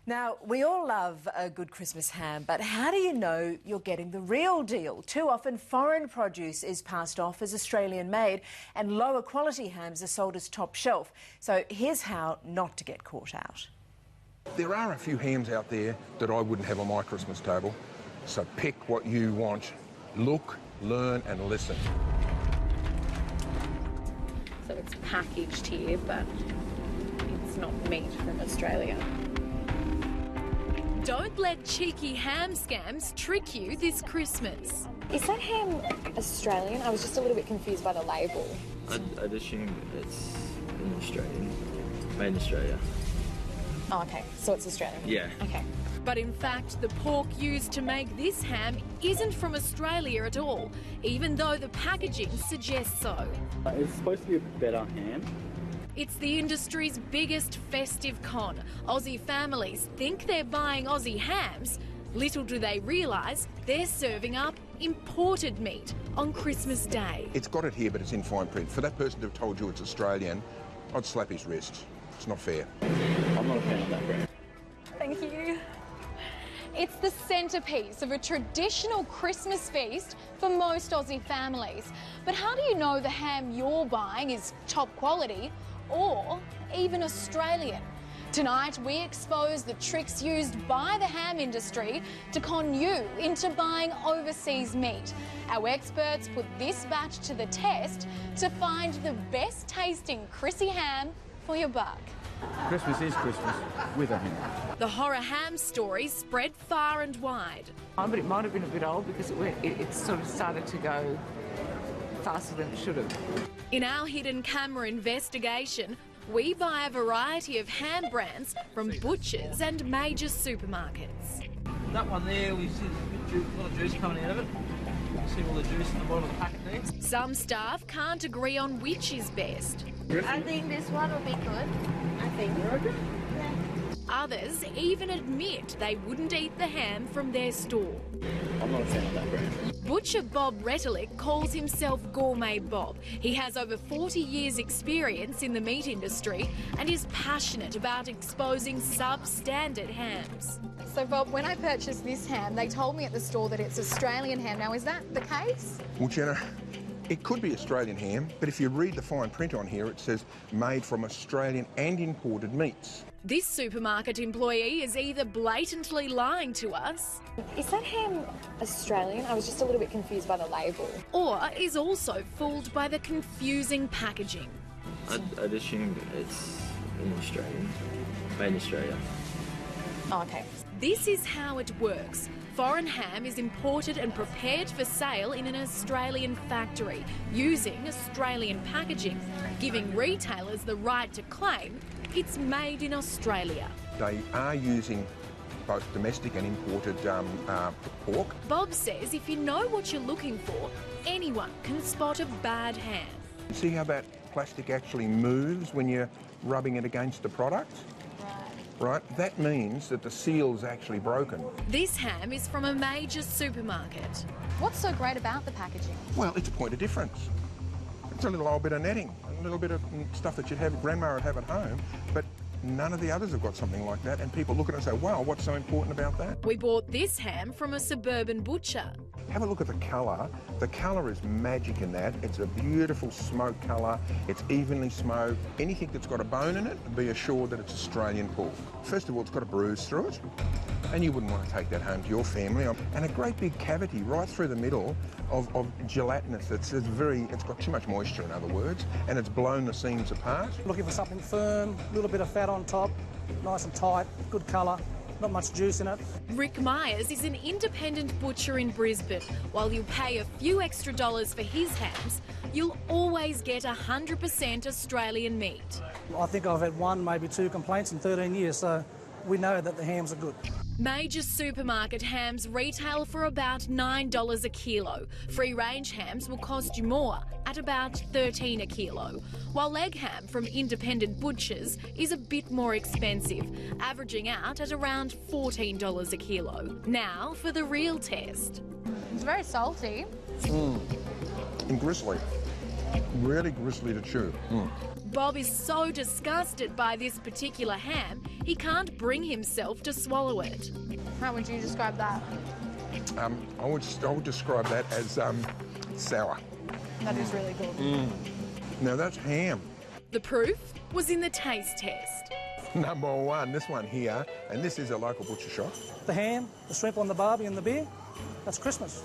Now, we all love a good Christmas ham, but how do you know you're getting the real deal? Too often, foreign produce is passed off as Australian-made and lower quality hams are sold as top shelf. So here's how not to get caught out. There are a few hams out there that I wouldn't have on my Christmas table, so pick what you want. Look, learn and listen. So it's packaged here, but it's not meat from Australia. Don't let cheeky ham scams trick you this Christmas. Is that ham Australian? I was just a little bit confused by the label. I'd assume it's an Australian, made in Australia. Oh, okay, so it's Australian? Yeah. Okay. But in fact, the pork used to make this ham isn't from Australia at all, even though the packaging suggests so. It's supposed to be a better ham. It's the industry's biggest festive con. Aussie families think they're buying Aussie hams. Little do they realise they're serving up imported meat on Christmas Day. It's got it here, but it's in fine print. For that person to have told you it's Australian, I'd slap his wrist. It's not fair. I'm not a fan of that brand. Thank you. It's the centrepiece of a traditional Christmas feast for most Aussie families. But how do you know the ham you're buying is top quality or even Australian? Tonight, we expose the tricks used by the ham industry to con you into buying overseas meat. Our experts put this batch to the test to find the best tasting Chrissy ham for your buck. Christmas is Christmas with a ham. The horror ham story spread far and wide. But it might have been a bit old because it sort of started to go faster than it should have. In our hidden camera investigation, we buy a variety of ham brands from butchers and major supermarkets. That one there, we see a lot of juice coming out of it. See all the juice in the bottom of the packet there. Some staff can't agree on which is best. I think this one will be good. I think. Yeah. Others even admit they wouldn't eat the ham from their store. I'm not a fan of that brand. Butcher Bob Rettelick calls himself Gourmet Bob. He has over 40 years' experience in the meat industry and is passionate about exposing substandard hams. So Bob, when I purchased this ham, they told me at the store that it's Australian ham. Now, is that the case? Well, Jenna, it could be Australian ham, but if you read the fine print on here, it says made from Australian and imported meats. This supermarket employee is either blatantly lying to us... Is that ham Australian? I was just a little bit confused by the label. ...or is also fooled by the confusing packaging. I'd assume it's an Australian, made in Australia. Oh, okay. This is how it works. Foreign ham is imported and prepared for sale in an Australian factory using Australian packaging, giving retailers the right to claim it's made in Australia. They are using both domestic and imported pork. Bob says if you know what you're looking for, anyone can spot a bad ham. See how that plastic actually moves when you're rubbing it against the product? Right, that means that the seal's actually broken. This ham is from a major supermarket. What's so great about the packaging? Well, it's a point of difference. It's a little old bit of netting, a little bit of stuff that Grandma would have at home, but none of the others have got something like that, and people look at it and say, wow, what's so important about that? We bought this ham from a suburban butcher. Have a look at the colour. The colour is magic in that. It's a beautiful smoke colour. It's evenly smoked. Anything that's got a bone in it, be assured that it's Australian pork. First of all, it's got a bruise through it, and you wouldn't want to take that home to your family. And a great big cavity right through the middle of gelatinous. It's got too much moisture, in other words, and it's blown the seams apart. Looking for something firm, a little bit of fat on top, nice and tight, good colour. Not much juice in it. Rick Myers is an independent butcher in Brisbane. While you pay a few extra dollars for his hams, you'll always get 100% Australian meat. I think I've had one, maybe two complaints in 13 years, so we know that the hams are good. Major supermarket hams retail for about $9 a kilo. Free-range hams will cost you more, at about $13 a kilo, while leg ham from independent butchers is a bit more expensive, averaging out at around $14 a kilo. Now for the real test. It's very salty. And gristly. Really gristly to chew. Bob is so disgusted by this particular ham, he can't bring himself to swallow it. How would you describe that? I would describe that as sour. That is really good. Now that's ham. The proof was in the taste test. Number one, this one here, and this is a local butcher shop. The ham, the shrimp on the barbie and the beer, that's Christmas.